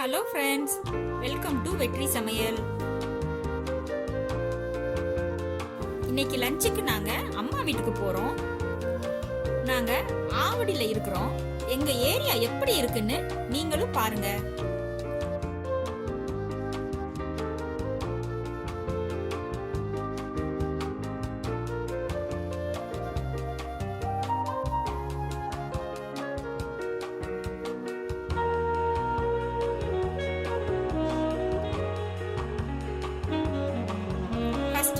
Hello friends, welcome to வெற்றி சமையல். இன்னைக்கு லஞ்சுக்கு நாங்க அம்மா வீட்டுக்கு போறோம். நாங்க ஆவடியில இருக்கிறோம். எங்க ஏரியா எப்படி இருக்குன்னு நீங்களும் பாருங்க.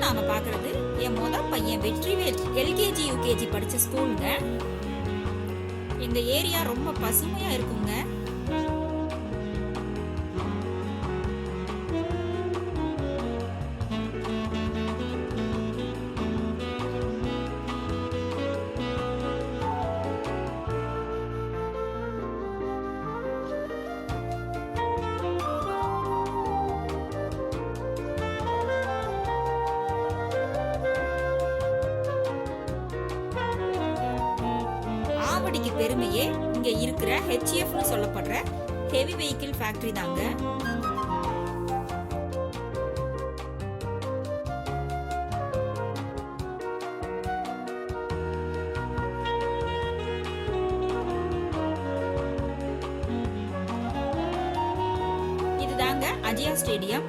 நாம பாக்குறது என் முதல் பையன் வெற்றிவேல் எல்கேஜி யூகேஜி படிச்ச ஸ்கூலுங்க. எங்க ஏரியா ரொம்ப பசுமையா இருக்குங்க. ஆவடிக்கு பெருமையே இங்க இருக்கிற HFன்னு சொல்லப்படுற ஹெவி வெஹிக்கிள் ஃபேக்டரி தாங்க. இதுதாங்க அஜயா ஸ்டேடியம்.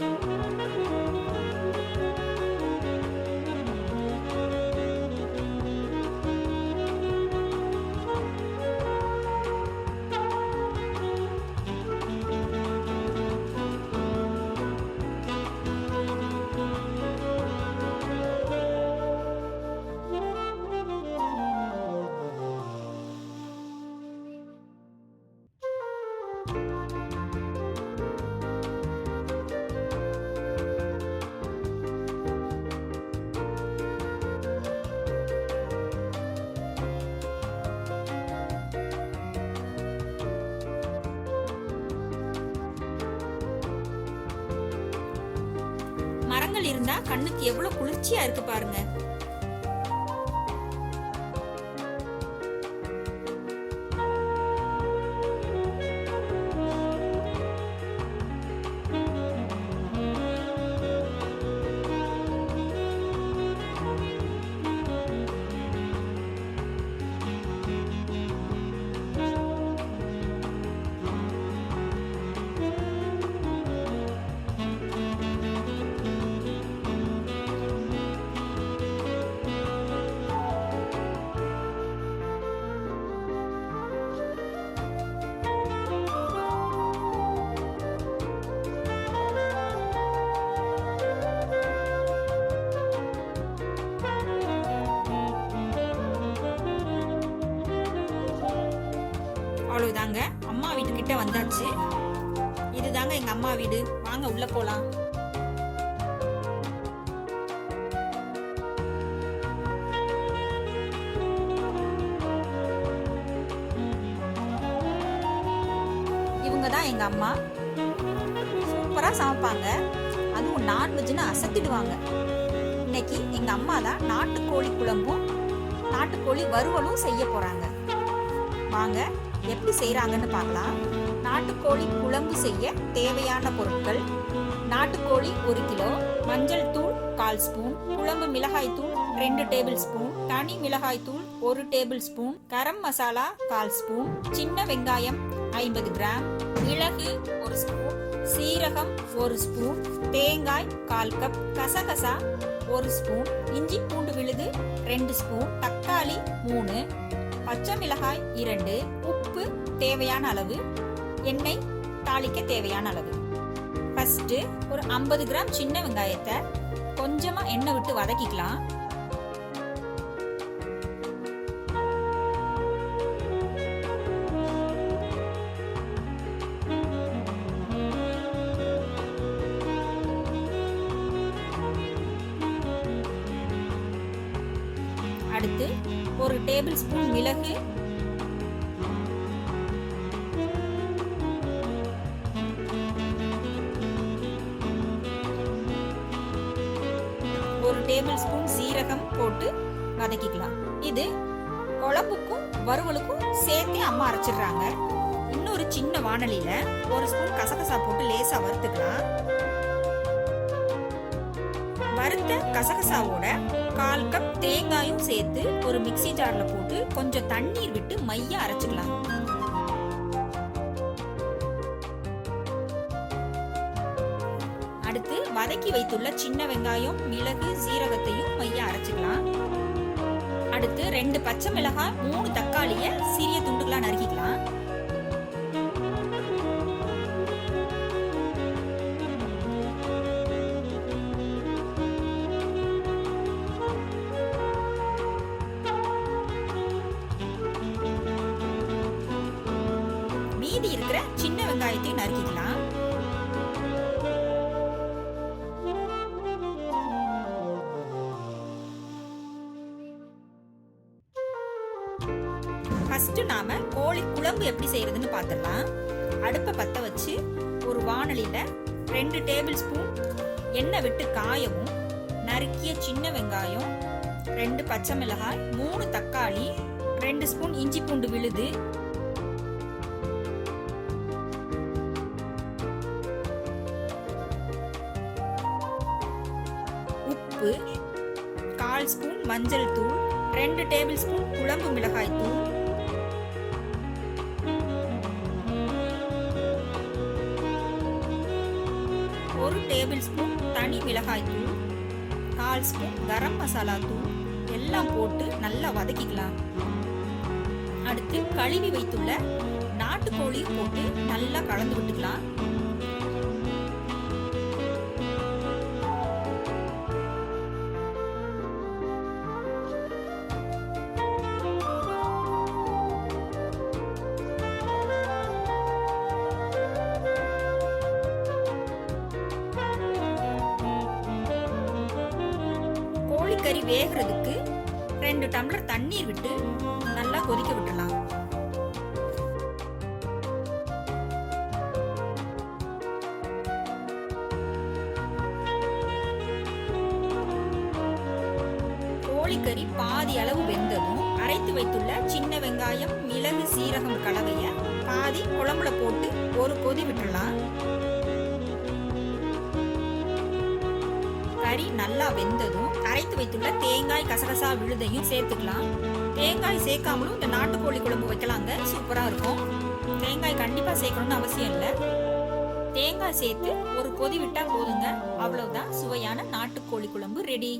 மரங்கள் இருந்தா கண்ணுக்கு எவ்வளவு குளிர்ச்சியா இருக்கு பாருங்க. அவ்வளவுதாங்க, அம்மா வீட்டுக்கிட்ட வந்தாச்சு. இதுதாங்க எங்க அம்மா வீடு. வாங்க உள்ள போலாம். இவங்க தான் எங்க அம்மா. சூப்பரா சமைப்பாங்க. அதுவும் நான்வெஜ்னு அசத்திடுவாங்க. இன்னைக்கு எங்க அம்மா தான் நாட்டுக்கோழி குழம்பும் நாட்டுக்கோழி வறுவலும் செய்ய போறாங்க. வாங்க எப்படி செய்யறாங்கன்னு பார்க்கலாம். நாட்டுக்கோழி குழம்பு செய்ய தேவையான பொருட்கள்: நாட்டுக்கோழி 1 கிலோ, மஞ்சள் தூள் 1/4 ஸ்பூன், குழம்பு மிளகாய் தூள் 2 டேபிள் ஸ்பூன், தனி மிளகாய் தூள் 1 table spoon, garam masala 1/4 spoon, சின்ன வெங்காயம் 50 கிராம், மிளகு 1 ஸ்பூன், சீரகம் 1 ஸ்பூன், தேங்காய் 1/4 கப், கசகசா 1 ஸ்பூன், இஞ்சி பூண்டு விழுது 2 ஸ்பூன், தக்காளி 3, பச்சை மிளகாய் 2, உப்பு தேவையான அளவு, எண்ணெய் தாளிக்க தேவையான அளவு. ஃபர்ஸ்ட் ஒரு 50 கிராம் சின்ன வெங்காயத்தை கொஞ்சமா எண்ணெய் விட்டு வதக்கிக்கலாம். அடுத்து 1 டேபிள் ஸ்பூன் மிளகு, 1 டேபிள் ஸ்பூன் சீரகம் போட்டு வதக்கிக்கலாம். இது குழம்புக்கும் வறுவலுக்கும் சேர்த்து அம்மா அரைச்சிடுறாங்க. இன்னொரு சின்ன வாணலியில 1 ஸ்பூன் கசகசா போட்டு லேசா வறுத்துக்கலாம். வறுத்த கசகசாவோட 1/4 கப் தேங்காயும் சேர்த்து ஒரு மிக்ஸி ஜார்ல போட்டு கொஞ்சம் தண்ணீர் விட்டு மையா அரைச்சுக்கலாம். அடுத்து வதக்கி வைத்துள்ள சின்ன வெங்காயம், மிளகு, சீரகத்தையும் மையா அரைச்சுக்கலாம். அடுத்து 2 பச்சை மிளகாய், 3 தக்காளிய சிறிய துண்டுகளா நறுக்கிக்கலாம். மீதி இருக்கிற சின்ன வெங்காயத்தை நறுக்கிக்கலாம். ஃபர்ஸ்ட் நாம கோழி குழம்பு எப்படி செய்யறதுன்னு பார்த்துடலாம். அடுப்பை பத்த வச்சு ஒரு வாணலியில 2 டேபிள் ஸ்பூன் எண்ணெய் விட்டு காயவும் நறுக்கிய சின்ன வெங்காயம், 2 பச்சை மிளகாய், 3 தக்காளி, 2 ஸ்பூன் இஞ்சி பூண்டு விழுது, உப்பு, 1/4 ஸ்பூன் மஞ்சள் தூள், 2 டேபிள் ஸ்பூன் குழம்பு மிளகாய் தூள், 1 டேபிள் ஸ்பூன் தனி மிளகாய் தூள், 1/4 ஸ்பூன் கரம் மசாலா தூள் எல்லாம் போட்டு நல்லா வதக்கிக்கலாம். அடுத்து கழுவி வைத்துள்ள நாட்டுக்கோழி போட்டு நல்லா கலந்து விட்டுக்கலாம். கோழிக்கறி வேகிறதுக்கு 2 டம்ளர் தண்ணீர் விட்டு நல்லா கொதிக்க விட்டுலாம். கோழிக்கறி பாதி அளவு வெந்ததும் அரைத்து வைத்துள்ள சின்ன வெங்காயம், மிளகு, சீரகம் கலவைய பாதி குழம்புல போட்டு ஒரு கொதி விட்டுலாம். கறி நல்லா வெந்ததும் அரைத்து வைத்துள்ள தேங்காய், கசகசா விழுதையும் சேர்த்துக்கலாம். தேங்காய் சேர்க்காமலும் இந்த நாட்டுக்கோழி குழம்பு வைக்கலாங்க, சூப்பரா இருக்கும். தேங்காய் கண்டிப்பா சேர்க்கணும்னு அவசியம் இல்லை. தேங்காய் சேர்த்து ஒரு கொதி விட்டா போதுங்க. அவ்வளவுதான், சுவையான நாட்டுக்கோழி குழம்பு ரெடி.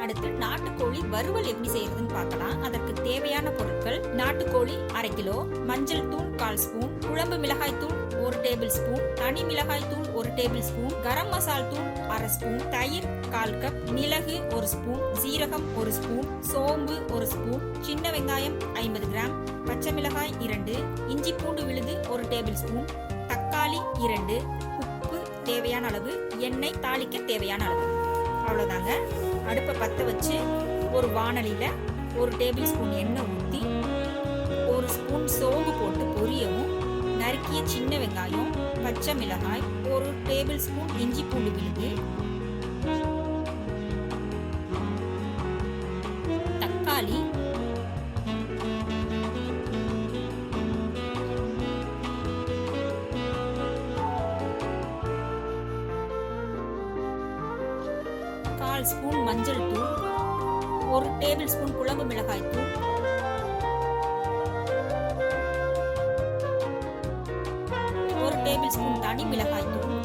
அடுத்து நாட்டுக்கோழி வறுவல் எப்படி செய்யறதுன்னு பார்க்கலாம். அதற்கு தேவையான பொருட்கள்: நாட்டுக்கோழி 1/2 கிலோ, மஞ்சள் தூள் 1/4 ஸ்பூன், குழம்பு மிளகாய் தூள் 1 டேபிள் ஸ்பூன், தனி மிளகாய் தூள் 1 டேபிள் ஸ்பூன், கரம் மசால் தூள் 1/2 ஸ்பூன், தயிர் 1/4 கப், மிளகு 1 ஸ்பூன், சீரகம் 1 ஸ்பூன், சோம்பு 1 ஸ்பூன், சின்ன வெங்காயம் 50 கிராம், பச்சை மிளகாய் 2, இஞ்சி பூண்டு விழுது 1 டேபிள் ஸ்பூன், தக்காளி 2, உப்பு தேவையான அளவு, எண்ணெய் தாளிக்க தேவையான அளவு. அவ்வளோதாங்க. அடுப்பை பற்ற வச்சு ஒரு வாணலியில 1 டேபிள் ஸ்பூன் எண்ணெய் ஊற்றி 1 ஸ்பூன் சோம்பு போட்டு பொரியவும் நறுக்கிய சின்ன வெங்காயம், பச்சை மிளகாய், 1 டேபிள் ஸ்பூன் இஞ்சி பூண்டு விழுது, தக்காளி, ஸ்பூன் மஞ்சள் தூள், 1 டேபிள் ஸ்பூன் குழம்பு மிளகாய் தூள், 1 டேபிள் ஸ்பூன் தனி மிளகாய் தூள்,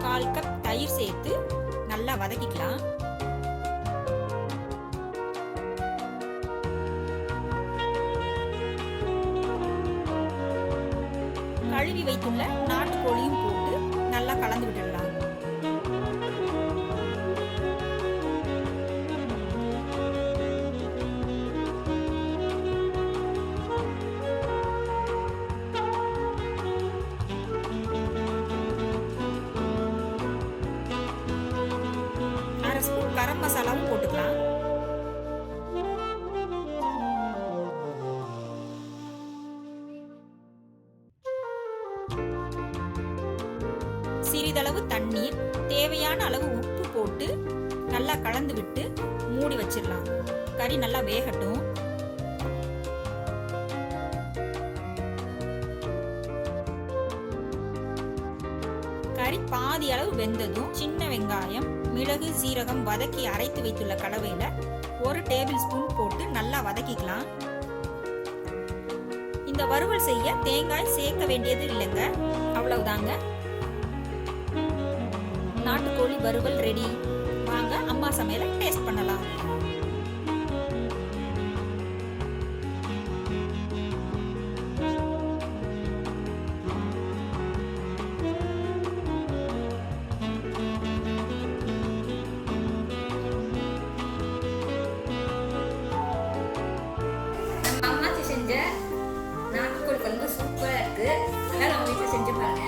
1/4 கப் தயிர் சேர்த்து நல்லா வதக்கிக்கலாம். கழுவி வைத்துள்ள நாட்டுக்கோழியும் போட்டு நல்லா கலந்து விட்டுடலாம். அரை ஸ்பூன் கரம் மசாலாவும் போட்டுக்கலாம். சிறிதளவு தண்ணீர், தேவையான அளவு உப்பு போட்டு நல்லா கலந்து விட்டு மூடி வச்சிடலாம். கறி நல்லா வேகட்டும். கறி பாதி அளவு வெந்ததும் சின்ன வெங்காயம், மிளகு, சீரகம் வதக்கி அரைத்து வைத்துள்ள கலவையில 1 டேபிள் ஸ்பூன் போட்டு நல்லா வதக்கிக்கலாம். இந்த வறுவல் செய்ய தேங்காய் சேர்க்க வேண்டியது இல்லைங்க, அவ்வளவுதாங்க. நாட்டுக்கோழி வறுவல் ரெடி. வாங்க அம்மா சமையலை டேஸ்ட் பண்ணலாம். நம்ம அம்மாச்சி செஞ்ச நாட்டுக்கோழி குழம்பு சூப்பரா இருக்கு. அதனால நம்ம வீட்டில் செஞ்சு பாருங்க.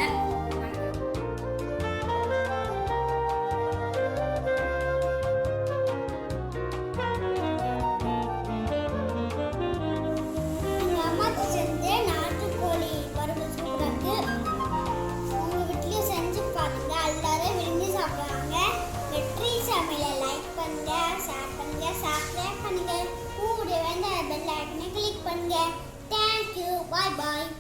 சப்ஸ்கிரைப் பண்ணுங்க, கூட வந்து பெல் ஐகானை கிளிக் பண்ணுங்க. Thank you. Bye bye.